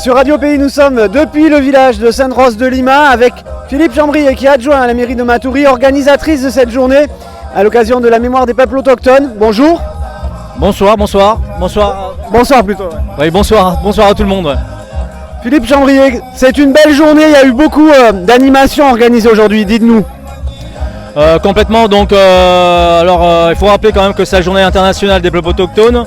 Sur Radio Pays, nous sommes depuis le village de Sainte-Rose de Lima avec Philippe Chambrier qui est adjoint à la mairie de Matoury, organisatrice de cette journée à l'occasion de la mémoire des peuples autochtones. Bonjour. Bonsoir. Bonsoir plutôt. Oui, bonsoir à tout le monde. Philippe Chambrier, c'est une belle journée, il y a eu beaucoup d'animations organisées aujourd'hui, dites-nous. Complètement, donc il faut rappeler quand même que c'est la journée internationale des peuples autochtones,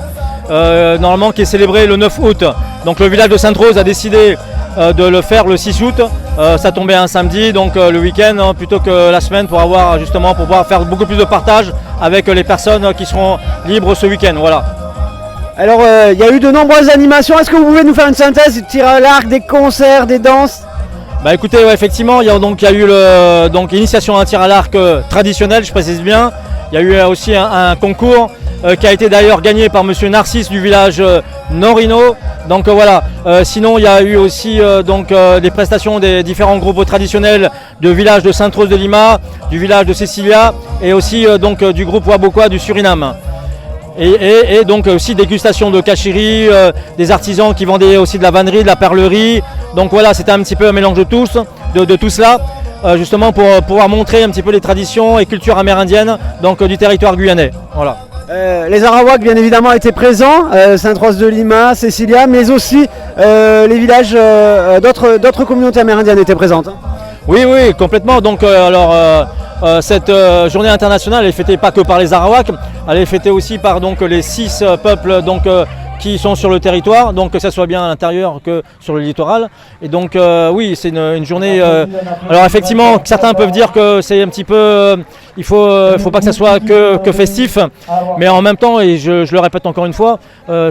normalement qui est célébrée le 9 août. Donc le village de Sainte-Rose a décidé de le faire le 6 août, ça tombait un samedi, donc le week-end plutôt que la semaine pour pouvoir faire beaucoup plus de partage avec les personnes qui seront libres ce week-end. Voilà. Alors il y a eu de nombreuses animations, est-ce que vous pouvez nous faire une synthèse du tir à l'arc, des concerts, des danses? Bah écoutez, ouais, effectivement, il y a eu l'initiation à un tir à l'arc traditionnel, je précise bien. Il y a eu aussi un concours qui a été d'ailleurs gagné par monsieur Narcisse du village Norino. Donc voilà. Sinon, il y a eu aussi des prestations des différents groupes traditionnels du village de Sainte-Rose de Lima, du village de Cecilia et aussi du groupe Wabokoa du Suriname. Et donc aussi dégustation de cachiri, des artisans qui vendaient aussi de la vannerie, de la perlerie. Donc voilà, c'était un petit peu un mélange de tout cela, justement pour pouvoir montrer un petit peu les traditions et cultures amérindiennes du territoire guyanais. Voilà. Les Arawaks bien évidemment étaient présents, Sainte-Rose de Lima, Cecilia, mais aussi les villages d'autres communautés amérindiennes étaient présentes. Hein. Oui, complètement. Donc cette journée internationale, elle est fêtée pas que par les Arawaks, elle est fêtée aussi par les 6 peuples qui sont sur le territoire, donc que ce soit bien à l'intérieur que sur le littoral. Et donc oui, c'est une journée. Alors effectivement, certains peuvent dire que c'est un petit peu, il faut pas que ça soit que festif, mais en même temps, et je le répète encore une fois,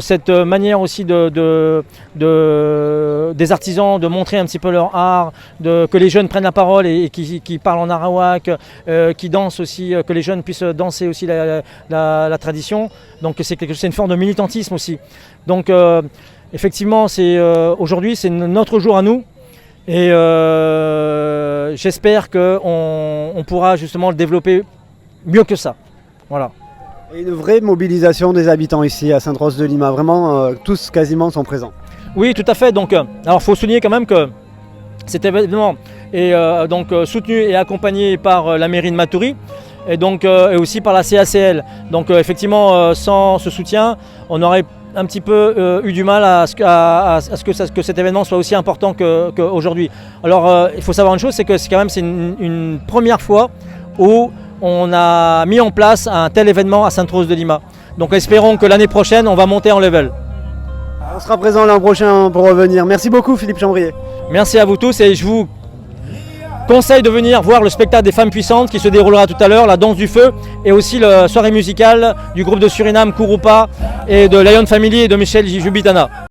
cette manière aussi des artisans de montrer un petit peu leur art, que les jeunes prennent la parole et qui parlent en arawak, qui dansent aussi, que les jeunes puissent danser aussi la tradition. Donc c'est une forme de militantisme aussi. Donc effectivement, aujourd'hui c'est notre jour à nous et j'espère qu'on pourra justement le développer mieux que ça. Voilà. Et une vraie mobilisation des habitants ici à Sainte-Rose de Lima, vraiment tous quasiment sont présents. Oui, tout à fait. Donc, alors faut souligner quand même que cet événement est soutenu et accompagné par la mairie de Matoury. Et aussi par la CACL. Donc effectivement, sans ce soutien, on aurait un petit peu eu du mal à ce que cet événement soit aussi important qu'aujourd'hui. Alors il faut savoir une chose, c'est que c'est une première fois où on a mis en place un tel événement à Sainte-Rose de Lima. Donc espérons que l'année prochaine, on va monter en level. On sera présent l'an prochain pour revenir. Merci beaucoup Philippe Chambrier. Merci à vous tous et je vous conseille de venir voir le spectacle des femmes puissantes qui se déroulera tout à l'heure, la danse du feu, et aussi la soirée musicale du groupe de Suriname Kurupa et de Lion Family et de Michel Jubitana.